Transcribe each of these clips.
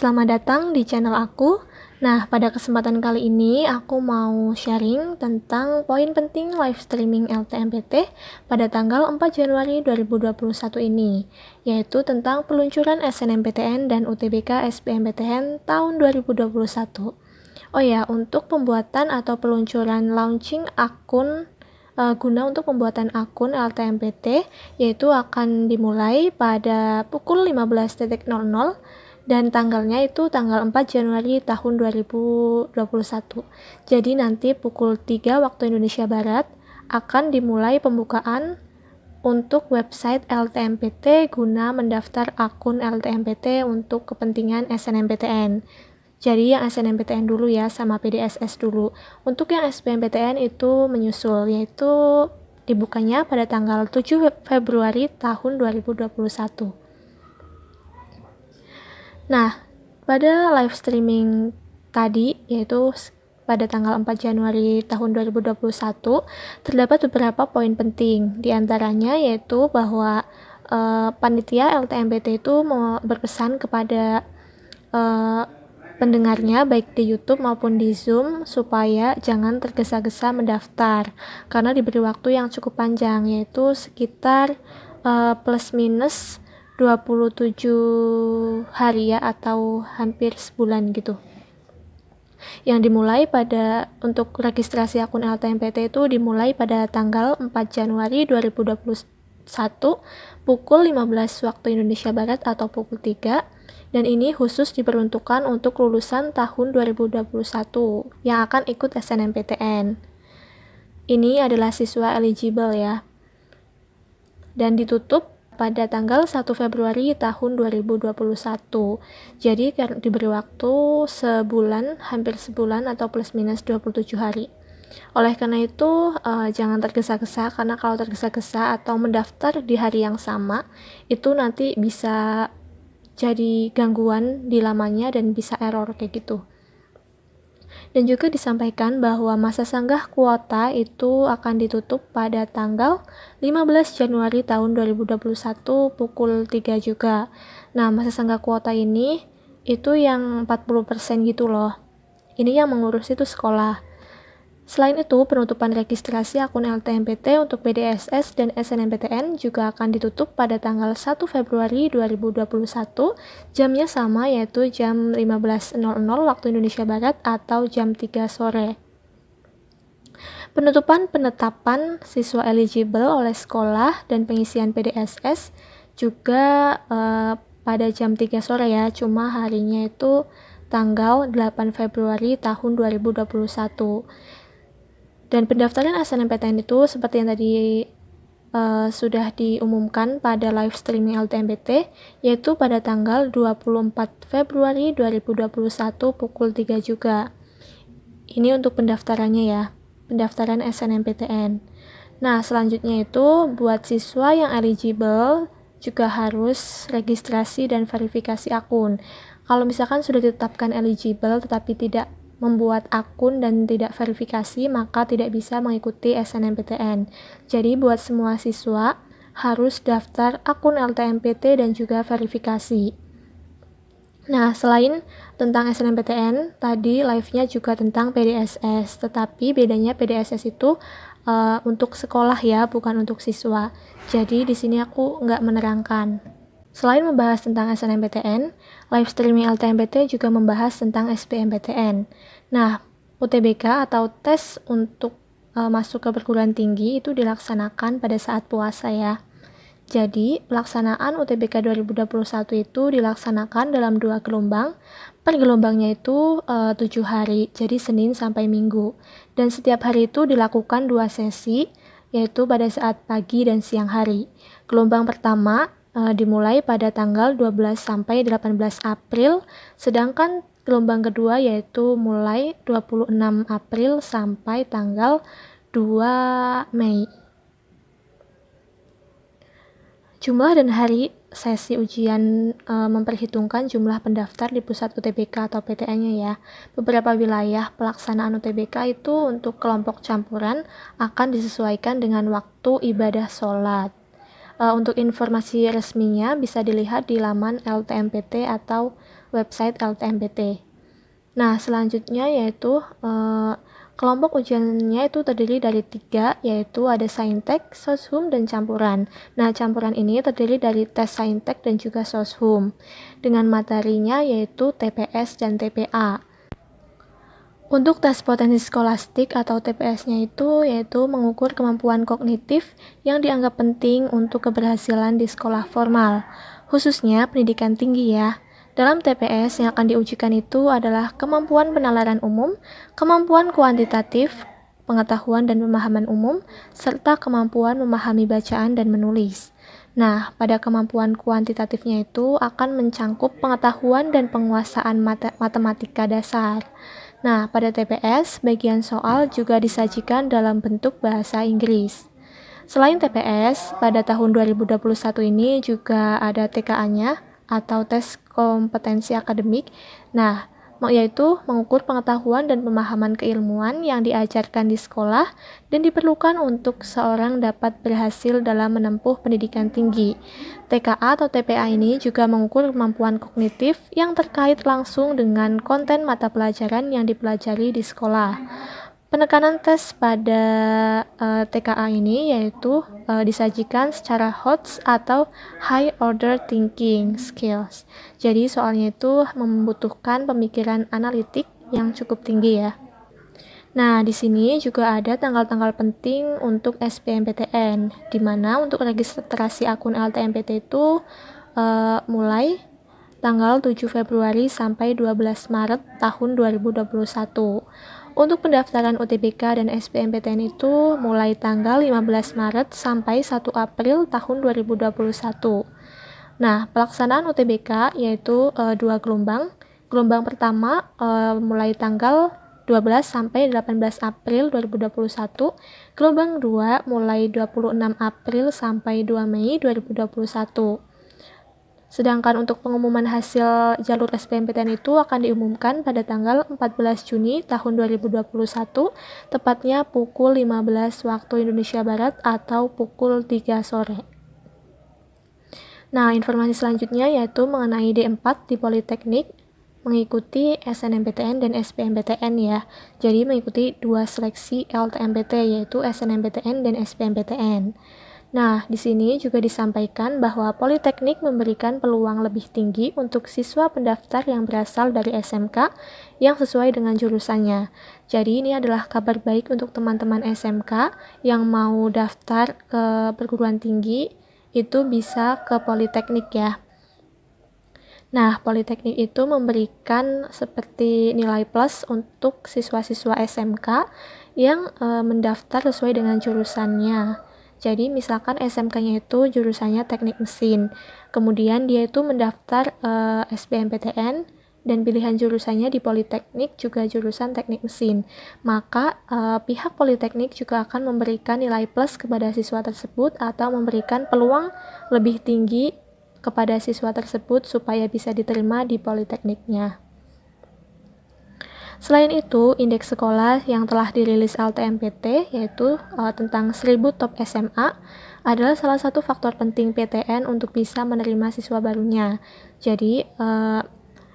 selamat datang di channel aku. Nah, pada kesempatan kali ini aku mau sharing tentang poin penting live streaming LTMPT pada tanggal 4 Januari 2021 ini, yaitu tentang peluncuran SNMPTN dan UTBK SBMPTN tahun 2021. Oh ya, untuk pembuatan atau peluncuran launching akun guna untuk pembuatan akun LTMPT yaitu akan dimulai pada pukul 15.00 dan tanggalnya itu tanggal 4 Januari tahun 2021. Jadi nanti pukul 3 waktu Indonesia Barat akan dimulai pembukaan untuk website LTMPT guna mendaftar akun LTMPT untuk kepentingan SNMPTN. Jadi yang SNMPTN dulu ya, sama PDSS dulu. Untuk yang SBMPTN itu menyusul, yaitu dibukanya pada tanggal 7 Februari tahun 2021. Nah, pada live streaming tadi, yaitu pada tanggal 4 Januari tahun 2021, terdapat beberapa poin penting. Di antaranya yaitu bahwa panitia LTMPT itu berpesan kepada pendengarnya baik di YouTube maupun di Zoom supaya jangan tergesa-gesa mendaftar karena diberi waktu yang cukup panjang, yaitu sekitar plus minus 27 hari ya, atau hampir sebulan gitu. Yang dimulai untuk registrasi akun LTMPT itu dimulai pada tanggal 4 Januari 2021 pukul 15 waktu Indonesia Barat atau pukul 3, dan ini khusus diperuntukkan untuk lulusan tahun 2021 yang akan ikut SNMPTN. Ini adalah siswa eligible ya. Dan ditutup pada tanggal 1 Februari tahun 2021. Jadi diberi waktu sebulan, hampir sebulan atau plus minus 27 hari. Oleh karena itu, jangan tergesa-gesa, karena kalau tergesa-gesa atau mendaftar di hari yang sama, itu nanti bisa jadi gangguan di lamanya dan bisa error kayak gitu. Dan juga disampaikan bahwa masa sanggah kuota itu akan ditutup pada tanggal 15 Januari tahun 2021 pukul 3 juga. Nah, masa sanggah kuota ini itu yang 40% gitu loh. Ini yang mengurus itu sekolah. Selain itu, penutupan registrasi akun LTMPT untuk PDSS dan SNMPTN juga akan ditutup pada tanggal 1 Februari 2021, jamnya sama yaitu jam 15.00 waktu Indonesia Barat atau jam 3 sore. Penetapan siswa eligible oleh sekolah dan pengisian PDSS juga pada jam 3 sore ya, cuma harinya itu tanggal 8 Februari tahun 2021. Dan pendaftaran SNMPTN itu seperti yang tadi sudah diumumkan pada live streaming LTMPT, yaitu pada tanggal 24 Februari 2021 pukul 3 juga. Ini untuk pendaftarannya ya, pendaftaran SNMPTN. Nah, selanjutnya itu buat siswa yang eligible juga harus registrasi dan verifikasi akun. Kalau misalkan sudah ditetapkan eligible tetapi tidak membuat akun dan tidak verifikasi, maka tidak bisa mengikuti SNMPTN. Jadi buat semua siswa harus daftar akun LTMPT dan juga verifikasi. Nah, selain tentang SNMPTN, tadi live-nya juga tentang PDSS, tetapi bedanya PDSS itu untuk sekolah ya, bukan untuk siswa. Jadi di sini aku nggak menerangkan. Selain membahas tentang SNMPTN, live streaming LTMPT juga membahas tentang SBMPTN. Nah, UTBK atau tes untuk masuk ke perguruan tinggi itu dilaksanakan pada saat puasa ya. Jadi, pelaksanaan UTBK 2021 itu dilaksanakan dalam 2 gelombang. Per gelombangnya itu 7 hari, jadi Senin sampai Minggu. Dan setiap hari itu dilakukan 2 sesi, yaitu pada saat pagi dan siang hari. Gelombang pertama dimulai pada tanggal 12 sampai 18 April, sedangkan gelombang kedua yaitu mulai 26 April sampai tanggal 2 Mei. Jumlah dan hari sesi ujian memperhitungkan jumlah pendaftar di pusat UTBK atau PTN-nya ya. Beberapa wilayah pelaksanaan UTBK itu untuk kelompok campuran akan disesuaikan dengan waktu ibadah sholat. Untuk informasi resminya bisa dilihat di laman LTMPT atau website LTMPT. Nah, selanjutnya yaitu kelompok ujiannya itu terdiri dari 3, yaitu ada Saintek, Soshum, dan campuran. Nah, campuran ini terdiri dari tes Saintek dan juga Soshum, dengan materinya yaitu TPS dan TPA. Untuk tes potensi skolastik atau TPS-nya itu yaitu mengukur kemampuan kognitif yang dianggap penting untuk keberhasilan di sekolah formal, khususnya pendidikan tinggi ya. Dalam TPS yang akan diujikan itu adalah kemampuan penalaran umum, kemampuan kuantitatif, pengetahuan dan pemahaman umum, serta kemampuan memahami bacaan dan menulis. Nah, pada kemampuan kuantitatifnya itu akan mencangkup pengetahuan dan penguasaan matematika dasar. Nah, pada TPS, bagian soal juga disajikan dalam bentuk bahasa Inggris. Selain TPS, pada tahun 2021 ini juga ada TKA-nya atau tes kompetensi akademik. Nah, yaitu mengukur pengetahuan dan pemahaman keilmuan yang diajarkan di sekolah dan diperlukan untuk seorang dapat berhasil dalam menempuh pendidikan tinggi. TKA atau TPA ini juga mengukur kemampuan kognitif yang terkait langsung dengan konten mata pelajaran yang dipelajari di sekolah. Penekanan tes pada TKA ini yaitu disajikan secara HOTS atau High Order Thinking Skills. Jadi soalnya itu membutuhkan pemikiran analitik yang cukup tinggi ya. Nah, di sini juga ada tanggal-tanggal penting untuk SBMPTN, di mana untuk registrasi akun LTMPT itu mulai tanggal 7 Februari sampai 12 Maret tahun 2021. Untuk pendaftaran UTBK dan SBMPTN itu mulai tanggal 15 Maret sampai 1 April tahun 2021. Nah, pelaksanaan UTBK yaitu 2 gelombang. Gelombang pertama mulai tanggal 12 sampai 18 April 2021. Gelombang 2 mulai 26 April sampai 2 Mei 2021. Sedangkan untuk pengumuman hasil jalur SBMPTN itu akan diumumkan pada tanggal 14 Juni tahun 2021, tepatnya pukul 15 waktu Indonesia Barat atau pukul 3 sore. Nah, informasi selanjutnya yaitu mengenai D4 di Politeknik, mengikuti SNMPTN dan SBMPTN ya. Jadi mengikuti 2 seleksi LTMPT yaitu SNMPTN dan SBMPTN. Nah, di sini juga disampaikan bahwa Politeknik memberikan peluang lebih tinggi untuk siswa pendaftar yang berasal dari SMK yang sesuai dengan jurusannya. Jadi ini adalah kabar baik untuk teman-teman SMK yang mau daftar ke perguruan tinggi, itu bisa ke Politeknik ya. Nah, Politeknik itu memberikan seperti nilai plus untuk siswa-siswa SMK yang mendaftar sesuai dengan jurusannya. Jadi misalkan SMK-nya itu jurusannya teknik mesin, kemudian dia itu mendaftar SBMPTN dan pilihan jurusannya di Politeknik juga jurusan teknik mesin, maka pihak Politeknik juga akan memberikan nilai plus kepada siswa tersebut atau memberikan peluang lebih tinggi kepada siswa tersebut supaya bisa diterima di Politekniknya. Selain itu, indeks sekolah yang telah dirilis LTMPT yaitu tentang 1000 top SMA adalah salah satu faktor penting PTN untuk bisa menerima siswa barunya. Jadi,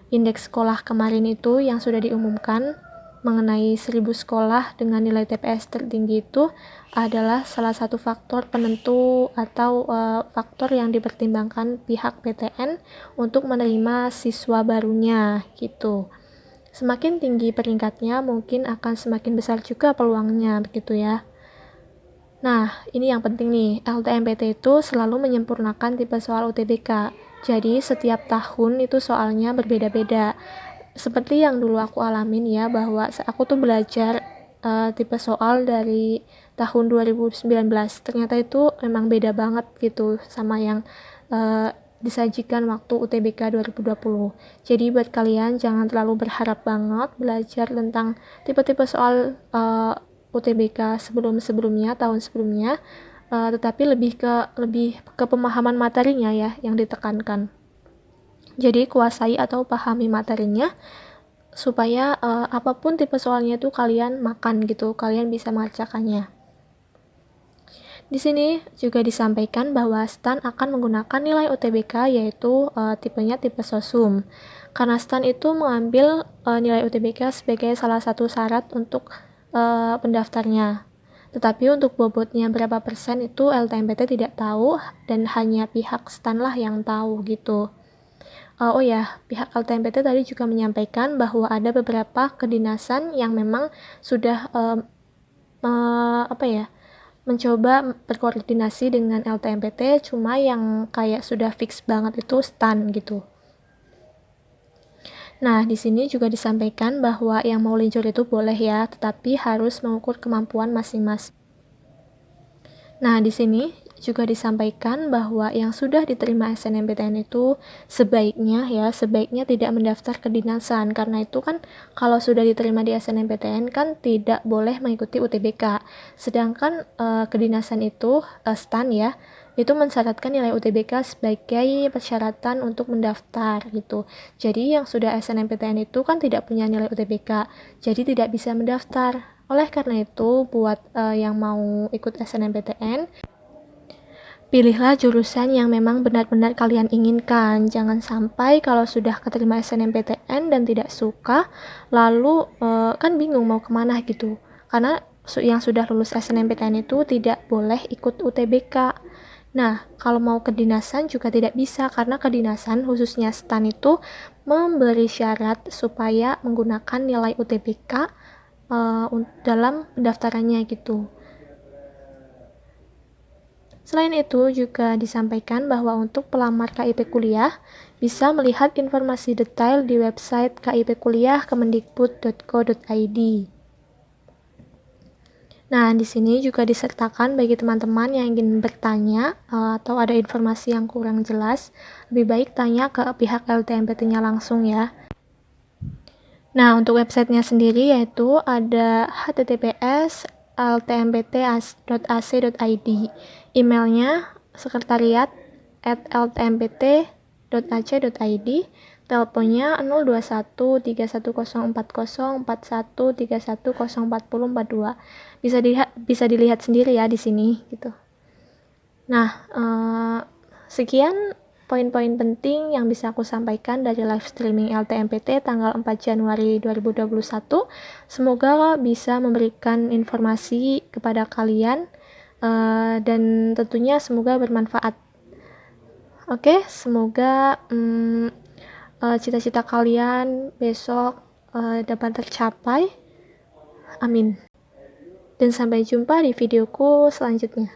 indeks sekolah kemarin itu yang sudah diumumkan mengenai 1000 sekolah dengan nilai TPS tertinggi itu adalah salah satu faktor penentu atau faktor yang dipertimbangkan pihak PTN untuk menerima siswa barunya gitu. Semakin tinggi peringkatnya, mungkin akan semakin besar juga peluangnya, begitu ya. Nah, ini yang penting nih, LTMPT itu selalu menyempurnakan tipe soal UTBK. Jadi, setiap tahun itu soalnya berbeda-beda. Seperti yang dulu aku alamin ya, bahwa aku tuh belajar tipe soal dari tahun 2019. Ternyata itu memang beda banget gitu sama yang disajikan waktu UTBK 2020. Jadi buat kalian jangan terlalu berharap banget belajar tentang tipe-tipe soal UTBK sebelumnya tahun sebelumnya, tetapi lebih ke pemahaman materinya ya yang ditekankan. Jadi kuasai atau pahami materinya supaya apapun tipe soalnya itu kalian makan gitu, kalian bisa mengerjakannya. Di sini juga disampaikan bahwa STAN akan menggunakan nilai UTBK yaitu tipenya tipe sosum. Karena STAN itu mengambil nilai UTBK sebagai salah satu syarat untuk pendaftarnya. Tetapi untuk bobotnya berapa persen itu LTMPT tidak tahu dan hanya pihak STAN lah yang tahu gitu. Oh ya, pihak LTMPT tadi juga menyampaikan bahwa ada beberapa kedinasan yang memang sudah mencoba berkoordinasi dengan LTMPT, cuma yang kayak sudah fix banget itu STAN gitu. Nah, di sini juga disampaikan bahwa yang mau lincur itu boleh ya, tetapi harus mengukur kemampuan masing-masing. Nah, di sini juga disampaikan bahwa yang sudah diterima SNMPTN itu sebaiknya tidak mendaftar ke kedinasan, karena itu kan kalau sudah diterima di SNMPTN kan tidak boleh mengikuti UTBK. Sedangkan kedinasan itu STAN ya, itu mensyaratkan nilai UTBK sebagai persyaratan untuk mendaftar gitu. Jadi yang sudah SNMPTN itu kan tidak punya nilai UTBK, jadi tidak bisa mendaftar. Oleh karena itu, buat yang mau ikut SNMPTN, pilihlah jurusan yang memang benar-benar kalian inginkan. Jangan sampai kalau sudah keterima SNMPTN dan tidak suka, lalu kan bingung mau kemana gitu. Karena yang sudah lulus SNMPTN itu tidak boleh ikut UTBK. Nah, kalau mau kedinasan juga tidak bisa, karena kedinasan khususnya STAN itu memberi syarat supaya menggunakan nilai UTBK dalam pendaftarannya gitu. Selain itu, juga disampaikan bahwa untuk pelamar KIP kuliah bisa melihat informasi detail di website KIP Kuliah kemendikbud.co.id. Nah, di sini juga disertakan bagi teman-teman yang ingin bertanya atau ada informasi yang kurang jelas, lebih baik tanya ke pihak LTMPT-nya langsung ya. Nah, untuk websitenya sendiri yaitu ada https://ltmpt.ac.id. Emailnya sekretariat@ltmpt.ac.id. Teleponnya 021 31040 4131 Bisa dilihat sendiri ya di sini gitu. Nah, sekian poin-poin penting yang bisa aku sampaikan dari live streaming LTMPT tanggal 4 Januari 2021. Semoga bisa memberikan informasi kepada kalian dan tentunya semoga bermanfaat. Oke, semoga cita-cita kalian besok dapat tercapai. Amin. Dan sampai jumpa di videoku selanjutnya.